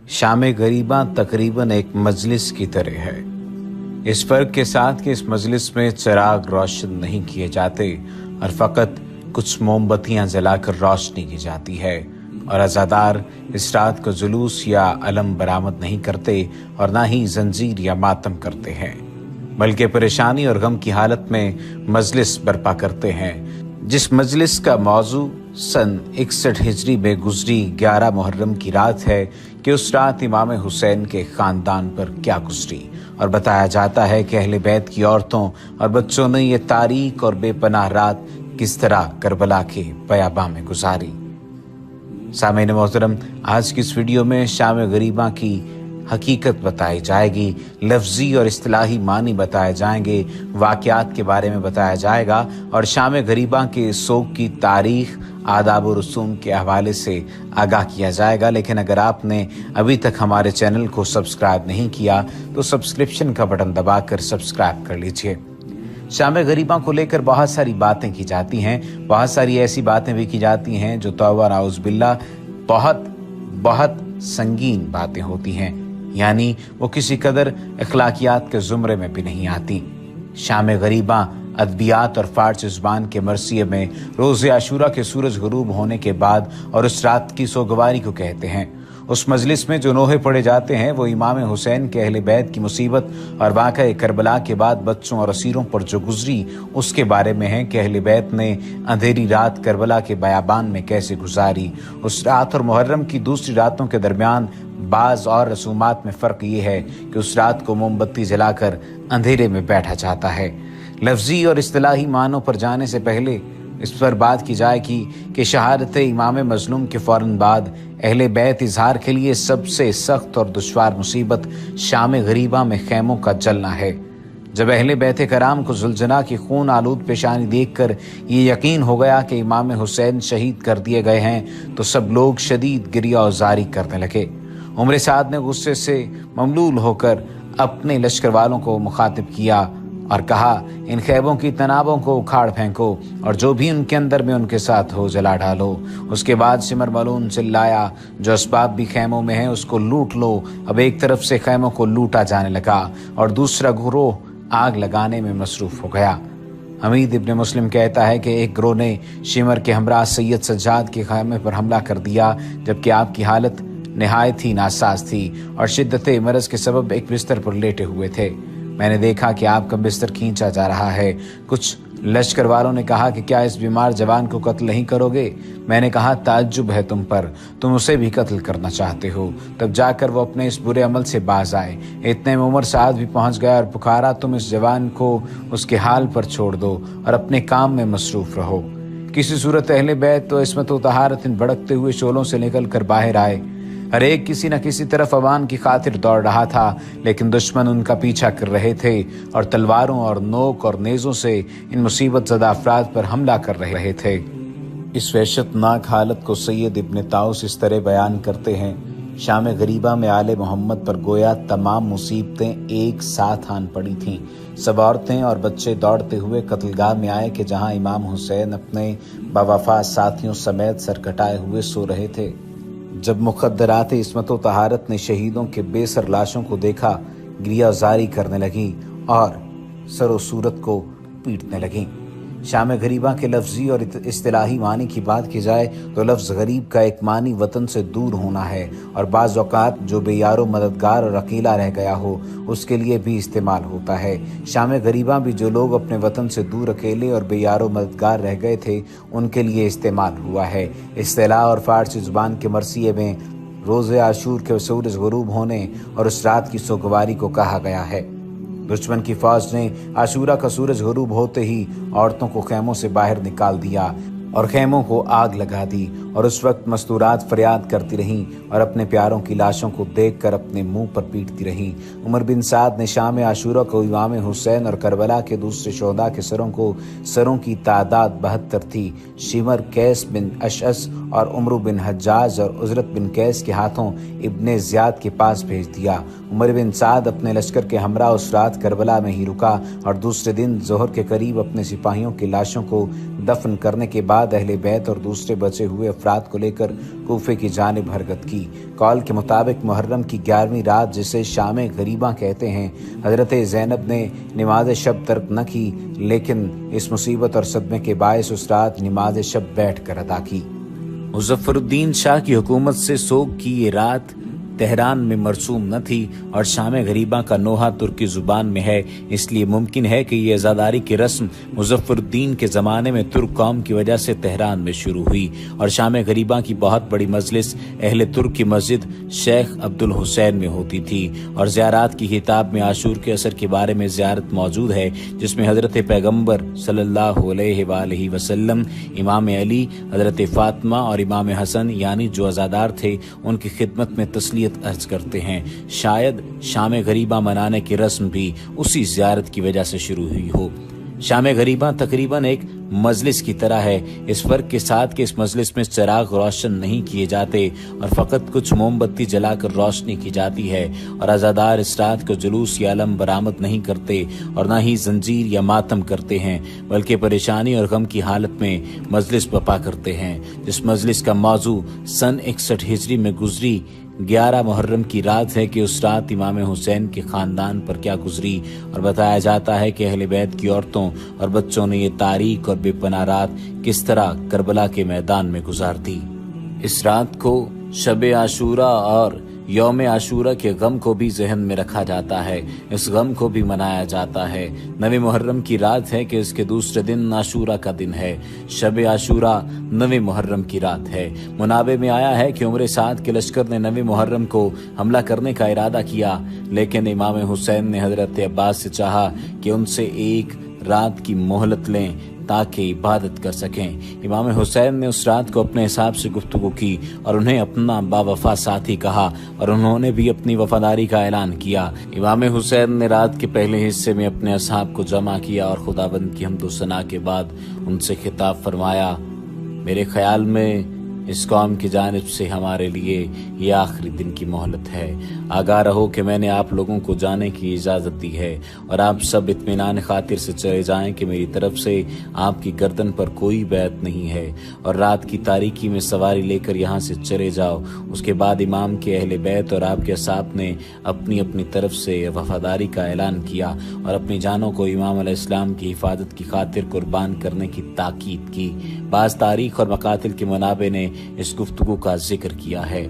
शाम गरीबां तकरीबन एक मजलिस की तरह है, इस फर्क के साथ कि इस मजलिस में चिराग रोशन नहीं किए जाते और फकत कुछ मोमबत्तियां जलाकर रोशनी की जाती है, और अज़ादार इस रात को जुलूस या अलम बरामद नहीं करते और ना ही जंजीर या मातम करते हैं, बल्कि परेशानी और गम की हालत में मजलिस बर्पा करते हैं। जिस मजलिस का मौजू सन 61 हिजरी में गुजरी 11 मुहर्रम की रात है कि उस रात इमाम हुसैन के खानदान पर क्या गुजरी, और बताया जाता है कि अहले बैत की औरतों और बच्चों ने ये तारीक और बेपनाह रात किस तरह करबला के बयाबा में गुजारी। सामईन मोहतरम, आज की इस वीडियो में शाम गरीबा की हकीकत बताई जाएगी, लफ्जी और इस्तिलाही मानी बताए जाएंगे, वाक़यात के बारे में बताया जाएगा और शाम गरीबा के सोग की तारीख, आदाब और रसूम के हवाले से आगाह किया जाएगा। लेकिन अगर आपने अभी तक हमारे चैनल को सब्सक्राइब नहीं किया तो सब्सक्रिप्शन का बटन दबाकर सब्सक्राइब कर लीजिए। शाम गरीबा को लेकर बहुत सारी बातें की जाती हैं, बहुत सारी ऐसी बातें भी की जाती हैं जो तौबा नाउज़ बिल्लाह बहुत बहुत संगीन बातें होती हैं, यानी वो किसी कदर अखलाकियात के ज़ुमरे में भी नहीं आती। शाम गरीबा अदबियात और फ़ारसी ज़ुबान के मरसिए में रोज़े आशूरा के सूरज गुरूब होने के बाद और उस रात की सोगवारी को कहते हैं। उस मजलिस में जो नोहे पढ़े जाते हैं वो इमाम हुसैन के अहले बैत की मुसीबत और वाक़या करबला के बाद बच्चों और असीरों पर जो गुजरी उसके बारे में है कि अहले बैत ने अंधेरी रात करबला के बयाबान में कैसे गुजारी। उस रात और मुहर्रम की दूसरी रातों के दरमियान बाज़ और रसूमात में फ़र्क ये है कि उस रात को मोमबत्ती जलाकर अंधेरे में बैठा जाता है। लफ्जी और इस्तिलाही मानों पर जाने से पहले इस पर बात की जाए कि शहादत इमाम मजलूम के फ़ौरन बाद अहले बैत इजहार के लिए सबसे सख्त और दुश्वार मुसीबत शाम गरीबा में खैमों का जलना है। जब अहले बैत कराम को जुलझना की खून आलूद पेशानी देखकर ये यकीन हो गया कि इमाम हुसैन शहीद कर दिए गए हैं तो सब लोग शदीद गिरिया और जारी करने लगे। उमर साद ने गुस्से से ममलूल होकर अपने लश्कर वालों को मुखातिब किया और कहा, इन खैबों की तनाबों को उखाड़ फेंको और जो भी उनके अंदर में उनके साथ हो जला डालो। उसके बाद सिमर मलून चिल्लाया, जो असबाब भी खैमों में है उसको लूट लो। अब एक तरफ से खैमों को लूटा जाने लगा और दूसरा गिरोह आग लगाने में मसरूफ हो गया। हमीद इब्न मुस्लिम कहता है कि एक गिरोह ने शिमर के हमरा सैयद सज्जाद के खैमे पर हमला कर दिया, जबकि आपकी हालत नहायत ही नासाज थी और शिद्दत मरज के सबब एक बिस्तर पर लेटे हुए थे। मैंने देखा कि आपका बिस्तर खींचा जा रहा है। कुछ लश्कर वालों ने कहा कि क्या इस बीमार जवान को कत्ल नहीं करोगे? मैंने कहा, ताज्जुब है तुम पर, तुम उसे भी कत्ल करना चाहते हो। तब जाकर वो अपने इस बुरे अमल से बाज आए। इतने में उमर साद भी पहुंच गया और पुकारा, तुम इस जवान को उसके हाल पर छोड़ दो और अपने काम में मसरूफ रहो। किसी सूरत अहले बैत तो इसमत व तहारत इन भड़कते हुए शोलों से निकल कर बाहर आए। हर एक किसी न किसी तरफ अवान की खातिर दौड़ रहा था, लेकिन दुश्मन उनका पीछा कर रहे थे और तलवारों और नोक और नेज़ों से इन मुसीबत ज़दा अफराद पर हमला कर रहे थे। इस वहशतनाक हालत को सैयद इब्न ताउस इस तरह बयान करते हैं, शाम गरीबा में आले मोहम्मद पर गोया तमाम मुसीबतें एक साथ आन पड़ी थीं। सब औरतें और बच्चे दौड़ते हुए कत्लगाह में आए कि जहां इमाम हुसैन अपने बावफा साथियों समेत सर कटाए हुए सो रहे थे। जब मुक़द्दरात इस्मत व तहारत ने शहीदों के बेसर लाशों को देखा, गिरिया जारी करने लगी और सरो सूरत को पीटने लगी। शाम गरीबा के लफ्जी और इस्तिलाही मानी की बात की जाए तो लफ्ज़ गरीब का एक मानी वतन से दूर होना है और बाज़ औक़ात जो बेयारो मददगार और अकेला रह गया हो उसके लिए भी इस्तेमाल होता है। शाम गरीबा भी जो लोग अपने वतन से दूर अकेले और बेयारो मददगार रह गए थे उनके लिए इस्तेमाल हुआ है। इस्तिलाह और फ़ारसी ज़ुबान के मरसिए में रोज़े आशूर के सूरज गुरूब होने और उस रात की सोगवारी को कहा गया है। दुश्मन की फौज ने आशूरा का सूरज गुरूब होते ही औरतों को खैमों से बाहर निकाल दिया और खैमों को आग लगा दी और उस वक्त मस्तूरात फरियाद करती रहीं और अपने प्यारों की लाशों को देखकर अपने मुंह पर पीटती रहीं। उमर बिन साद ने शाम आशूरा को इमाम हुसैन और करबला के दूसरे शोहदा के सरों की तादाद 72 थी। शिमर कैस बिन अशअस और उमर बिन हज्जाज और उजरत बिन कैस के हाथों इब्ने ज़ियाद के पास भेज दिया। उमर बिन साद अपने लश्कर के हमरा उस रात करबला में ही रुका और दूसरे दिन जोहर के करीब अपने सिपाहियों की लाशों को दफन करने के बाद अहले बैत और दूसरे बचे हुए अफराद को लेकर कूफे की जानिब हरकत की। कौल के मुताबिक मुहर्रम की 11वीं रात, जिसे शाम गरीबा कहते हैं, हजरत ज़ैनब ने नमाज शब तर्क न की, लेकिन इस मुसीबत और सदमे के बायस उस रात नमाज शब बैठ कर अदा की। मुज़फ़्फ़रुद्दीन शाह की हुकूमत से सोग की ये रात तेहरान में मरसूम न थी और शाम गरीबा का नोहा तुर्की जुबान में है, इसलिए मुमकिन है कि ये अज़ादारी की रस्म मुज़फ़्फ़रुद्दीन के ज़माने में तुर्क कौम की वजह से तेहरान में शुरू हुई और शाम गरीबा की बहुत बड़ी मजलिस अहले तुर्क की मस्जिद शेख अब्दुल हुसैन में होती थी। और ज़ियारत की किताब में आशूर के असर के बारे में ज़ियारत मौजूद है, जिसमें हज़रत पैगम्बर सल्लल्लाहु अलैहि वसल्लम, इमाम अली, हज़रत फ़ातिमा और इमाम हसन यानी जो अज़ादार थे उनकी खिदमत में तस्लीयत अर्ज करते हैं। शायद शाम गरीबा मनाने की रस्म भी उसी ज़ियारत की वजह से शुरू हुई हो। शाम गरीबा तकरीबन एक मजलिस की तरह है, इस फर्क के साथ कि इस मजलिस में चिराग रोशन नहीं किए जाते और फ़कत कुछ मोमबत्ती जलाकर रोशनी की जाती है और अज़ादार इस रात को जुलूस या अलम बरामद नहीं करते और न ही जंजीर या मातम करते हैं, बल्कि परेशानी और गम की हालत में मजलिस बपा करते हैं। जिस मजलिस का मौजू सन 61 हिजरी में गुजरी 11 मुहर्रम की रात है कि उस रात इमाम हुसैन के खानदान पर क्या गुजरी, और बताया जाता है कि अहले बैत की औरतों और बच्चों ने ये तारीख और बेपनाह रात किस तरह करबला के मैदान में गुजार दी। इस रात को शब आशूरा और यौम आशूरा के गम को भी जहन में रखा जाता है, इस गम को भी मनाया जाता है। 9 मुहर्रम की रात है कि इसके दूसरे दिन आशूरा का दिन है। शब आशूरा 9 मुहर्रम की रात है। मुनाबे में आया है कि उमर साद के लश्कर ने 9 मुहर्रम को हमला करने का इरादा किया, लेकिन इमाम हुसैन ने हजरत अब्बास से चाहा कि उनसे एक रात की मोहलत लें ताकि इबादत कर सकें। इमाम हुसैन ने उस रात को अपने हिसाब से गुफ्तगू की और उन्हें अपना बावफा साथी कहा और उन्होंने भी अपनी वफादारी का ऐलान किया। इमाम हुसैन ने रात के पहले हिस्से में अपने असहाब को जमा किया और खुदाबंद की हम्दो सना के बाद उनसे खिताब फरमाया, मेरे ख्याल में इस कौम की जानिब से हमारे लिए ये आखिरी दिन की मोहलत है। आगाह रहो कि मैंने आप लोगों को जाने की इजाज़त दी है और आप सब इत्मीनान खातिर से चले जाएं कि मेरी तरफ से आपकी गर्दन पर कोई बैत नहीं है और रात की तारीकी में सवारी लेकर यहाँ से चले जाओ। उसके बाद इमाम के अहले बैत और आपके असाब ने अपनी अपनी तरफ से वफादारी का ऐलान किया और अपनी जानों को इमाम अलैहिस्सलाम की हिफाजत की खातिर कुर्बान करने की ताकीद की। बाज़ तारीख और मकातिल के मनाबे ने इस गुफ्तगू का जिक्र किया है।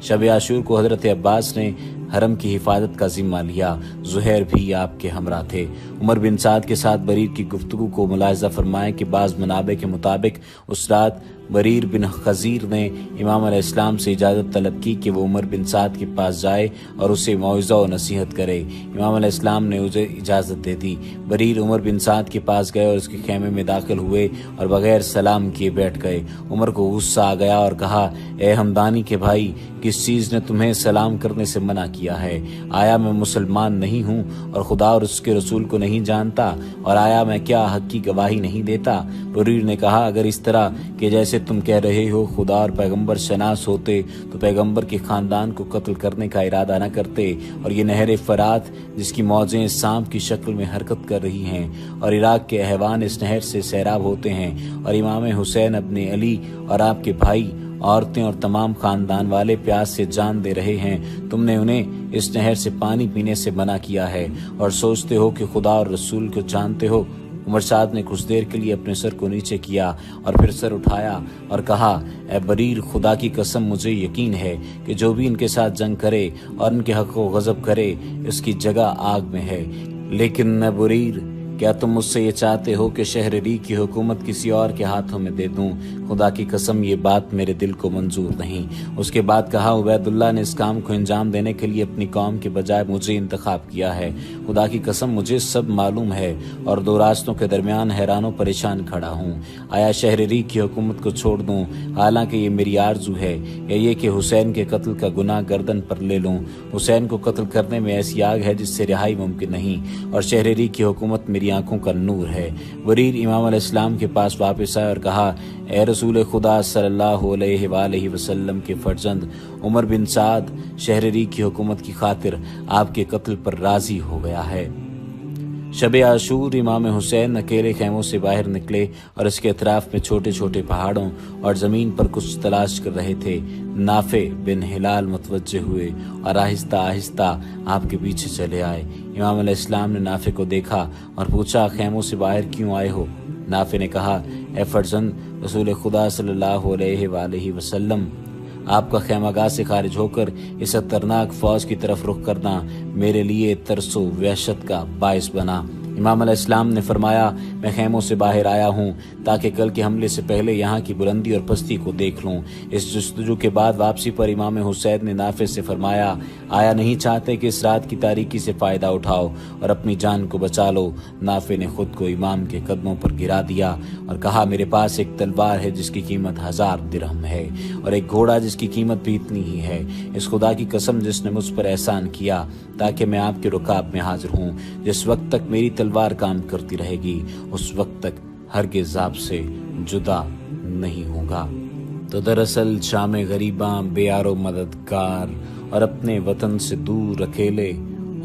शब आशूर को हजरत अब्बास ने हरम की हिफाजत का जिम्मा लिया। ज़ुहैर भी आपके हमरा थे। उमर बिन साद के साथ बरीर की गुफ्तगू को मुलाहिज़ा फरमाएं कि बाज़ मनाबे के मुताबिक उस रात बरीर बिन खजीर ने इमाम अलैहिस्सलाम से इजाज़त तलब की कि वो उमर बिन साद के पास जाए और उसे मौइज़ा और नसीहत करे। इमाम अलैहिस्सलाम ने उसे इजाज़त दे दी। बरीर उमर बिन साद के पास गए और उसके खेमे में दाखिल हुए और बगैर सलाम किए बैठ गए। उमर को गुस्सा आ गया और कहा, ए हमदानी के भाई, किस चीज़ ने तुम्हें सलाम करने से मना किया है? आया मैं मुसलमान नहीं हूँ और खुदा और उसके रसूल को नहीं जानता? और आया मैं क्या हक की गवाही नहीं देता? बरीर ने कहा, अगर इस तरह कि जैसे तुम कह रहे हो खुदा और पैगंबर शनास होते तो पैगंबर के खानदान को कत्ल करने का इरादा न करते। और ये नहर फरात जिसकी मौजें सांप की शक्ल में हरकत कर रही हैं और इराक के अहवान इस नहर से सैराब होते हैं और इमाम हुसैन अपने अली और आपके भाई, औरतें और तमाम खानदान वाले प्यास से जान दे रहे हैं, तुमने उन्हें इस नहर से पानी पीने से मना किया है और सोचते हो कि खुदा और रसूल को जानते हो। उमर साद ने कुछ देर के लिए अपने सर को नीचे किया और फिर सर उठाया और कहा, ए बरीर, खुदा की कसम मुझे यकीन है कि जो भी इनके साथ जंग करे और इनके हक को गजब करे इसकी जगह आग में है। लेकिन न बरीर, क्या तुम मुझसे ये चाहते हो कि शहररी की हुकूमत किसी और के हाथों में दे दूं? खुदा की कसम ये बात मेरे दिल को मंजूर नहीं। उसके बाद कहा, उबैदुल्लाह ने इस काम को अंजाम देने के लिए अपनी कौम के बजाय मुझे इंतखाब किया है। खुदा की कसम मुझे सब मालूम है और दो रास्तों के दरमियान हैरान परेशान खड़ा हूँ। आया शहररी की हुकूमत को छोड़ दूँ हालांकि ये मेरी आरजू है, या ये कि हुसैन के कत्ल का गुनाह गर्दन पर ले लूँ? हुसैन को कत्ल करने में ऐसी आग है जिससे रिहाई मुमकिन नहीं और शहररी की हुकूमत मेरी आंखों का नूर है। बरीर इमाम अलैहिस्सलाम के पास वापस आए और कहा, ए रसूल खुदा सल्लल्लाहु अलैहि वसल्लम के फर्जंद उमर बिन साद शहररी की हुकूमत की खातिर आपके कत्ल पर राजी हो गया है। शब आशूर इमाम हुसैन अकेले खेमों से बाहर निकले और इसके अतराफ में छोटे छोटे पहाड़ों और ज़मीन पर कुछ तलाश कर रहे थे। नाफे बिन हिलाल मुतवज्जे हुए और आहिस्ता आहिस्ता आपके पीछे चले आए। इमाम अलैहिस्सलाम ने नाफे को देखा और पूछा, खेमों से बाहर क्यों आए हो? नाफे ने कहा, ए फर्जंद रसूल खुदा सल्लल्लाहु अलैहि वसल्लम, आपका खैमागाह से खारिज होकर इस खतरनाक फौज की तरफ रुख करना मेरे लिए तरसो वहशत का बायस बना। इमाम अलैहिस्सलाम ने फरमाया, मैं खैमों से बाहर आया हूँ ताकि कल के हमले से पहले यहाँ की बुलंदी और पस्ती को देख लूँ। इस जस्तजू के बाद वापसी पर इमाम हुसैन ने नाफे से फरमाया, आया नहीं चाहते कि इस रात की तारीकी से फ़ायदा उठाओ और अपनी जान को बचा लो। नाफे ने खुद को इमाम के कदमों पर गिरा दिया और कहा, मेरे पास एक तलवार है जिसकी कीमत 1000 दिरहम है और एक घोड़ा जिसकी कीमत भी इतनी ही है। इस खुदा की कसम जिसने मुझ पर एहसान किया ताकि मैं आपके रुकाब में हाजिर हूँ, जिस वक्त तक मेरी तलवार काम करती रहेगी उस वक्त तक हरगिज़ आपसे जुदा नहीं होगा। तो दरअसल शाम गरीबां बेयारो मददगार और अपने वतन से दूर अकेले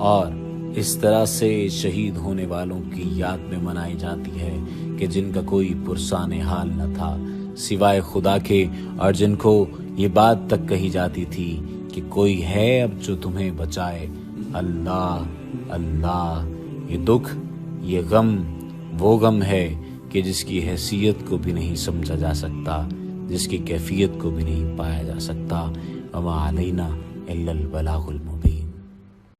और इस तरह से शहीद होने वालों की याद में मनाई जाती है कि जिनका कोई पुरसाने हाल न था सिवाय खुदा के, और जिनको ये बात तक कही जाती थी कि कोई है अब जो तुम्हें बचाए। अल्लाह अल्लाह। ये दुख, ये गम वो गम है कि जिसकी हैसियत को भी नहीं समझा जा सकता, जिसकी कैफियत को भी नहीं पाया जा सकता। वमा अलैना इल्लल बलागुल मुबीन।